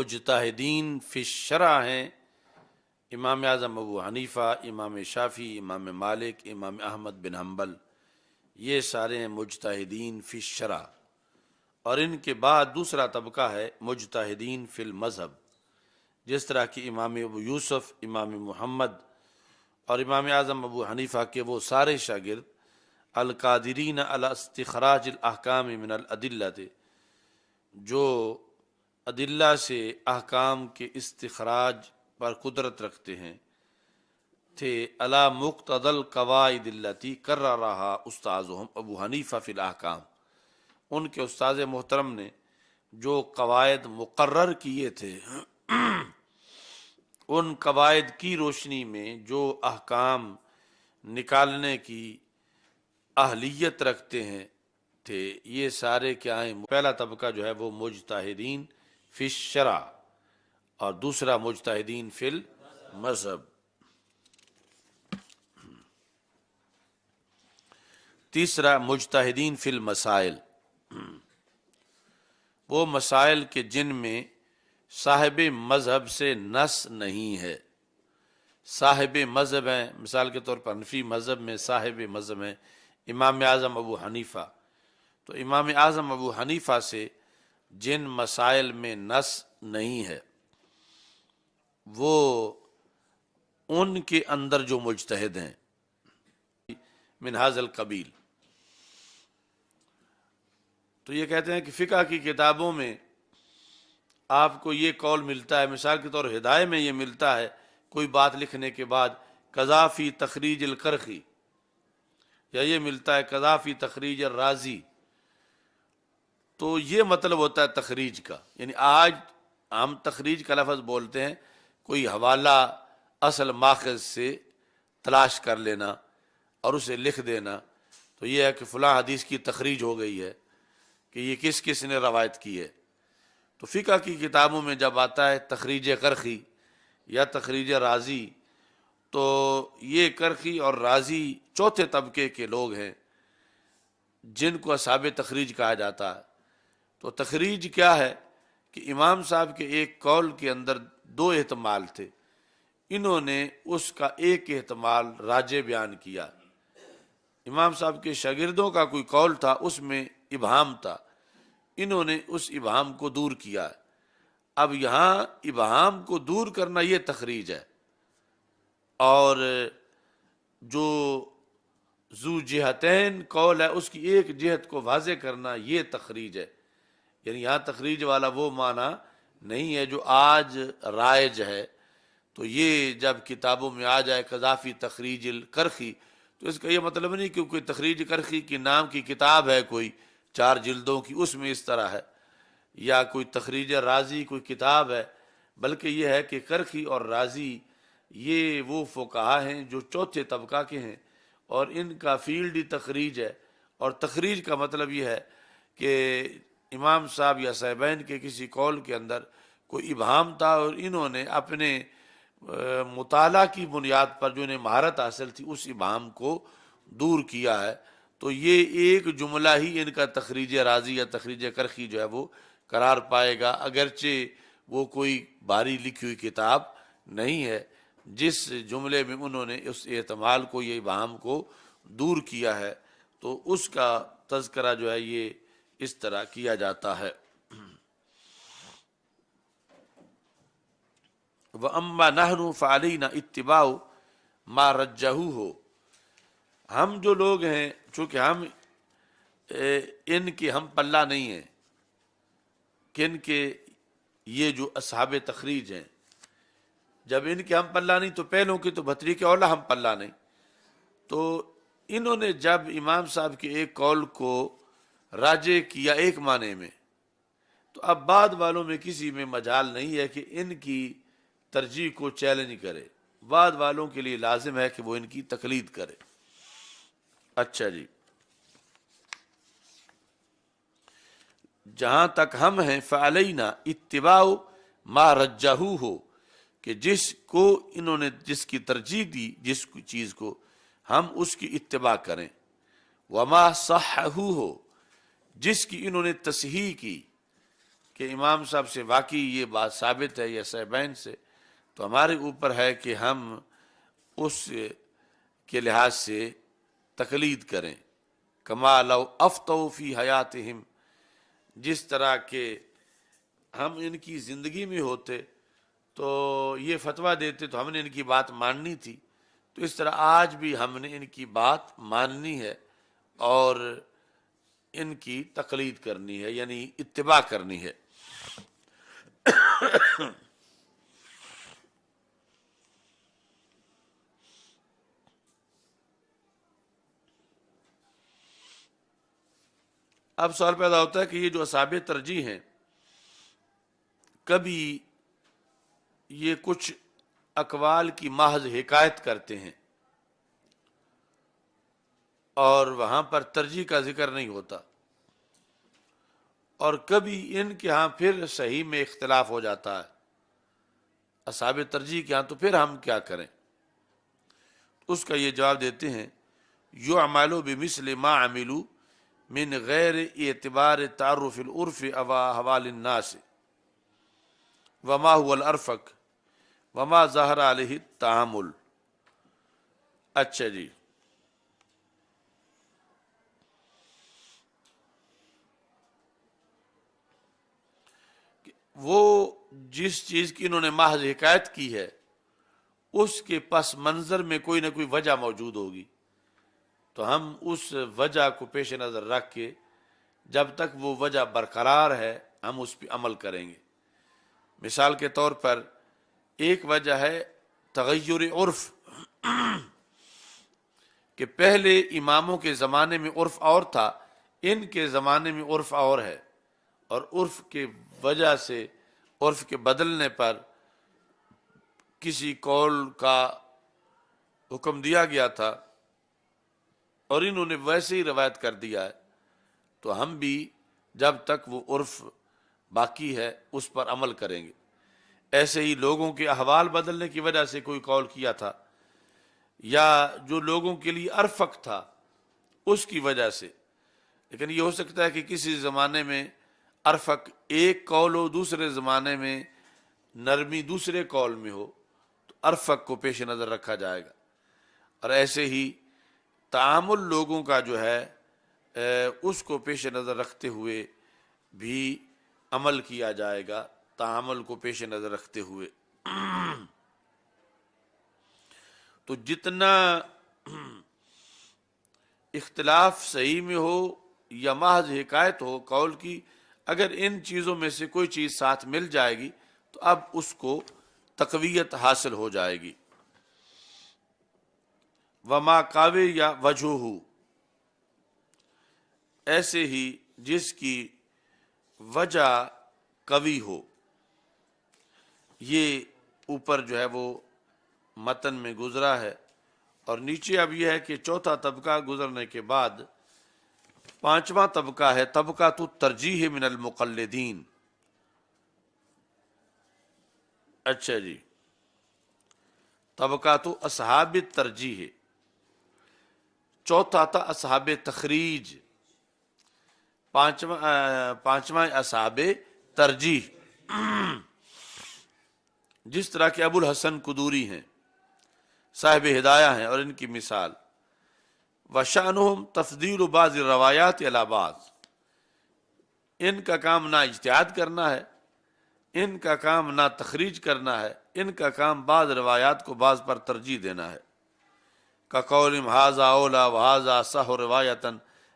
مجتہدین فی الشرع ہیں امام اعظم ابو حنیفہ، امام شافعی، امام مالک، امام احمد بن حنبل، یہ سارے ہیں مجتہدین فی الشرع۔ اور ان کے بعد دوسرا طبقہ ہے مجتہدین فی المذہب، جس طرح کہ امام ابو یوسف، امام محمد اور امام اعظم ابو حنیفہ کے وہ سارے شاگرد القادرین علی استخراج الاحکام من الادلہ تھے، جو ادلہ سے احکام کے استخراج پر قدرت رکھتے ہیں، تھے علی مقتضی القواعد التی قررہا استاذہم ابو حنیفہ فی الاحکام۔ ان کے استاذ محترم نے جو قواعد مقرر کیے تھے، ان قواعد کی روشنی میں جو احکام نکالنے کی اہلیت رکھتے ہیں تھے، یہ سارے کیا ہیں؟ پہلا طبقہ جو ہے وہ مجتہدین فی الشرع اور دوسرا مجتہدین فی المذہب۔ تیسرا مجتہدین فی المسائل، وہ مسائل کے جن میں صاحب مذہب سے نص نہیں ہے۔ صاحب مذہب ہیں، مثال کے طور پر حنفی مذہب میں صاحب مذہب ہیں امام اعظم ابو حنیفہ، تو امام اعظم ابو حنیفہ سے جن مسائل میں نص نہیں ہے، وہ ان کے اندر جو مجتہد ہیں من ھذا القبیل۔ تو یہ کہتے ہیں کہ فقہ کی کتابوں میں آپ کو یہ قول ملتا ہے، مثال کے طور ہدایہ میں یہ ملتا ہے، کوئی بات لکھنے کے بعد قضا فی تخریج القرخی، یا یہ ملتا ہے قضا فی تخریج الرازی، تو یہ مطلب ہوتا ہے تخریج کا۔ یعنی آج ہم تخریج کا لفظ بولتے ہیں کوئی حوالہ اصل ماخذ سے تلاش کر لینا اور اسے لکھ دینا، تو یہ ہے کہ فلاں حدیث کی تخریج ہو گئی ہے کہ یہ کس کس نے روایت کی ہے۔ تو فقہ کی کتابوں میں جب آتا ہے تخریج کرخی یا تخریج رازی، تو یہ کرخی اور رازی چوتھے طبقے کے لوگ ہیں جن کو اصحاب تخریج کہا جاتا ہے۔ تو تخریج کیا ہے کہ امام صاحب کے ایک قول کے اندر دو احتمال تھے، انہوں نے اس کا ایک احتمال راجح بیان کیا۔ امام صاحب کے شاگردوں کا کوئی قول تھا، اس میں ابہام تھا، انہوں نے اس ابہام کو دور کیا۔ اب یہاں ابہام کو دور کرنا یہ تخریج ہے، اور جو ذو جہتین قول ہے اس کی ایک جہت کو واضح کرنا یہ تخریج ہے۔ یعنی یہاں تخریج والا وہ معنی نہیں ہے جو آج رائج ہے۔ تو یہ جب کتابوں میں آ جائے قضا فی تخریج القرخی، تو اس کا یہ مطلب نہیں کہ کوئی تخریج کرخی کی نام کی کتاب ہے کوئی 4 جلدوں کی، اس میں اس طرح ہے، یا کوئی تخریج رازی کوئی کتاب ہے، بلکہ یہ ہے کہ کرخی اور رازی یہ وہ فقہا ہیں جو چوتھے طبقہ کے ہیں، اور ان کا فیلڈ ہی تخریج ہے۔ اور تخریج کا مطلب یہ ہے کہ امام صاحب یا صاحبین کے کسی قول کے اندر کوئی ابہام تھا، اور انہوں نے اپنے مطالعہ کی بنیاد پر جو انہیں مہارت حاصل تھی اس ابہام کو دور کیا ہے۔ تو یہ ایک جملہ ہی ان کا تخریج رازی یا تخریج کرخی جو ہے وہ قرار پائے گا، اگرچہ وہ کوئی بھاری لکھی ہوئی کتاب نہیں ہے۔ جس جملے میں انہوں نے اس احتمال کو، یہ ابہام کو دور کیا ہے، تو اس کا تذکرہ جو ہے یہ اس طرح کیا جاتا ہے۔ وَأَمَّا نَحْنُ فَعَلَيْنَا اتِّبَاعُ مَا رَجَّحُوهُ، ہم جو لوگ ہیں چونکہ ہم ان کے ہم پلہ نہیں ہیں، کن کے؟ یہ جو اصحاب تخریج ہیں، جب ان کے ہم پلہ نہیں تو پہلوں کے تو بھتری کے اولا ہم پلہ نہیں۔ تو انہوں نے جب امام صاحب کے ایک قول کو راجح کیا ایک معنی میں، تو اب بعد والوں میں کسی میں مجال نہیں ہے کہ ان کی ترجیح کو چیلنج کرے، بعد والوں کے لیے لازم ہے کہ وہ ان کی تقلید کرے۔ اچھا جی، جہاں تک ہم ہیں فعلینا اتباع ما رجحوہ، کہ جس کو انہوں نے جس کی ترجیح دی، جس چیز کو ہم اس کی اتباع کریں، وما صححوہ، جس کی انہوں نے تصحیح کی، کہ امام صاحب سے واقعی یہ بات ثابت ہے یا صحیحین سے، تو ہمارے اوپر ہے کہ ہم اس کے لحاظ سے تقلید کریں. کما لو افتوا فی حیاتہم، جس طرح کہ ہم ان کی زندگی میں ہوتے تو یہ فتویٰ دیتے تو ہم نے ان کی بات ماننی تھی، تو اس طرح آج بھی ہم نے ان کی بات ماننی ہے اور ان کی تقلید کرنی ہے، یعنی اتباع کرنی ہے. اب سوال پیدا ہوتا ہے کہ یہ جو اصحاب ترجیح ہیں، کبھی یہ کچھ اقوال کی محض حکایت کرتے ہیں اور وہاں پر ترجیح کا ذکر نہیں ہوتا، اور کبھی ان کے ہاں پھر صحیح میں اختلاف ہو جاتا ہے اصحاب ترجیح کے ہاں، تو پھر ہم کیا کریں؟ اس کا یہ جواب دیتے ہیں، یعمل بمثل ما عملوا من غیر اعتبار تعرف العرف احوال الناس وما هو الارفق وما ظہر علیہ التعامل. اچھا جی، وہ جس چیز کی انہوں نے محض حکایت کی ہے اس کے پس منظر میں کوئی نہ کوئی وجہ موجود ہوگی، تو ہم اس وجہ کو پیش نظر رکھ کے جب تک وہ وجہ برقرار ہے ہم اس پہ عمل کریں گے. مثال کے طور پر ایک وجہ ہے تغیر عرف، کہ پہلے اماموں کے زمانے میں عرف اور تھا، ان کے زمانے میں عرف اور ہے، اور عرف کے وجہ سے، عرف کے بدلنے پر کسی قول کا حکم دیا گیا تھا اور انہوں نے ویسے ہی روایت کر دیا ہے، تو ہم بھی جب تک وہ عرف باقی ہے اس پر عمل کریں گے. ایسے ہی لوگوں کے احوال بدلنے کی وجہ سے کوئی قول کیا تھا، یا جو لوگوں کے لیے ارفق تھا اس کی وجہ سے. لیکن یہ ہو سکتا ہے کہ کسی زمانے میں ارفق ایک قول ہو، دوسرے زمانے میں نرمی دوسرے قول میں ہو، تو ارفق کو پیش نظر رکھا جائے گا. اور ایسے ہی تعامل لوگوں کا جو ہے اس کو پیش نظر رکھتے ہوئے بھی عمل کیا جائے گا، تعامل کو پیش نظر رکھتے ہوئے. تو جتنا اختلاف صحیح میں ہو یا محض حکایت ہو قول کی، اگر ان چیزوں میں سے کوئی چیز ساتھ مل جائے گی تو اب اس کو تقویت حاصل ہو جائے گی. وما قاوی یا وجہ، ایسے ہی جس کی وجہ قوی ہو. یہ اوپر جو ہے وہ متن میں گزرا ہے، اور نیچے اب یہ ہے کہ چوتھا طبقہ گزرنے کے بعد پانچواں طبقہ ہے طبقۃ الترجیح من المقلدین. اچھا جی، طبقات اصحاب ترجیح. چوتھا تھا اصحاب تخریج، پانچواں اصحاب ترجیح. جس طرح کے ابو الحسن قدوری ہیں، صاحب ہدایہ ہیں، اور ان کی مثال وشأنہم تفضیل بعض الروایات علی بعض. ان کا کام نہ اجتہاد کرنا ہے، ان کا کام نہ تخریج کرنا ہے، ان کا کام بعض روایات کو بعض پر ترجیح دینا ہے. کقولہم ھذا اولی وھذا اصح روایۃ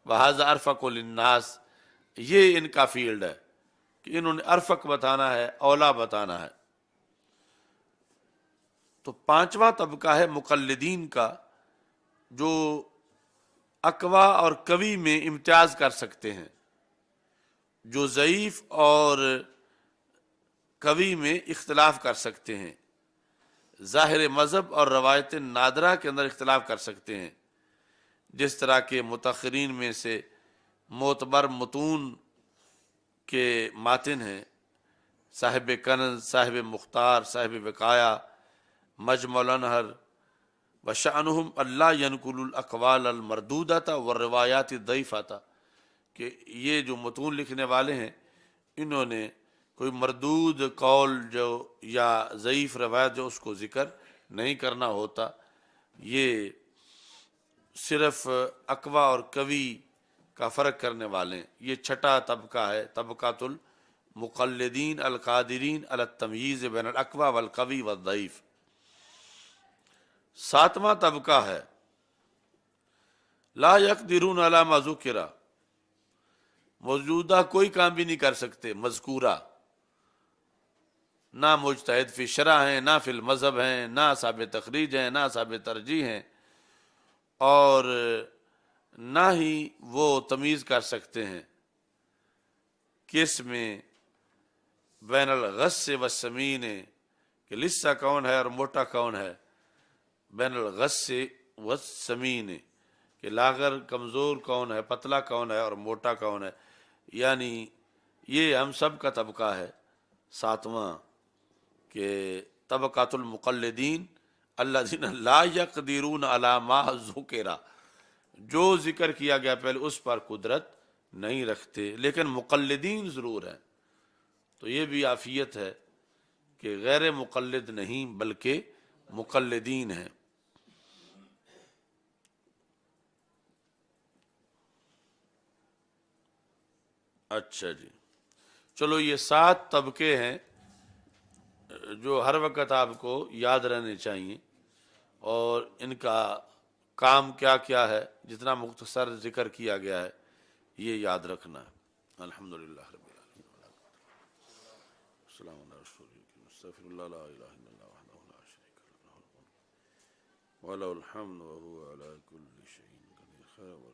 وھذا ارفق للناس. یہ ان کا فیلڈ ہے کہ انہوں نے ارفق بتانا ہے، اولا بتانا ہے. تو پانچواں طبقہ ہے مقلدین کا، جو اقوا اور قوی میں امتیاز کر سکتے ہیں، جو ضعیف اور قوی میں اختلاف کر سکتے ہیں، ظاہر مذہب اور روایت نادرہ کے اندر اختلاف کر سکتے ہیں. جس طرح کے متاخرین میں سے معتبر متون کے ماتن ہیں، صاحب کنز، صاحب مختار، صاحب وقایا، مجمع الانہر. وشأنہم اللہ ینقل الاقوال المردودۃ والروایات الضعیفۃ، کہ یہ جو متون لکھنے والے ہیں انہوں نے کوئی مردود قول جو یا ضعیف روایت جو اس کو ذکر نہیں کرنا ہوتا. یہ صرف اقوی اور قوی کا فرق کرنے والے ہیں. یہ چھٹا طبقہ ہے، طبقۃ المقلدین القادرین علی التمییز بین الاقوی والقوی والضعیف. ساتواں طبقہ ہے لا یقدرون علی ما ذکر، موجودہ کوئی کام بھی نہیں کر سکتے مذکورہ، نہ مجتہد فی شرع ہیں، نہ فی المذہب ہیں، نہ اصحاب تخریج ہیں، نہ اصحاب ترجیح ہیں، اور نہ ہی وہ تمیز کر سکتے ہیں کس میں بین الغث والسمین، کہ لسا کون ہے اور موٹا کون ہے، بین الغث والسمین، کہ لاغر کمزور کون ہے، پتلا کون ہے اور موٹا کون ہے. یعنی یہ ہم سب کا طبقہ ہے ساتواں، کہ طبقۃ المقلدین الذین لا یقدرون علی ما ذکر، جو ذکر کیا گیا پہلے اس پر قدرت نہیں رکھتے لیکن مقلدین ضرور ہیں. تو یہ بھی عافیت ہے کہ غیر مقلد نہیں بلکہ مقلدین ہیں. اچھا جی، چلو یہ 7 طبقے ہیں جو ہر وقت آپ کو یاد رہنے چاہیے، اور ان کا کام کیا کیا ہے جتنا مختصر ذکر کیا گیا ہے یہ یاد رکھنا ہے. الحمدللہ رب العالمین، السلام علیہ رسول اللہ، استغفر اللہ لا الہ الا اللہ وحدہ لا شریک له، له الملک وله الحمد وهو على كل شيء قدير.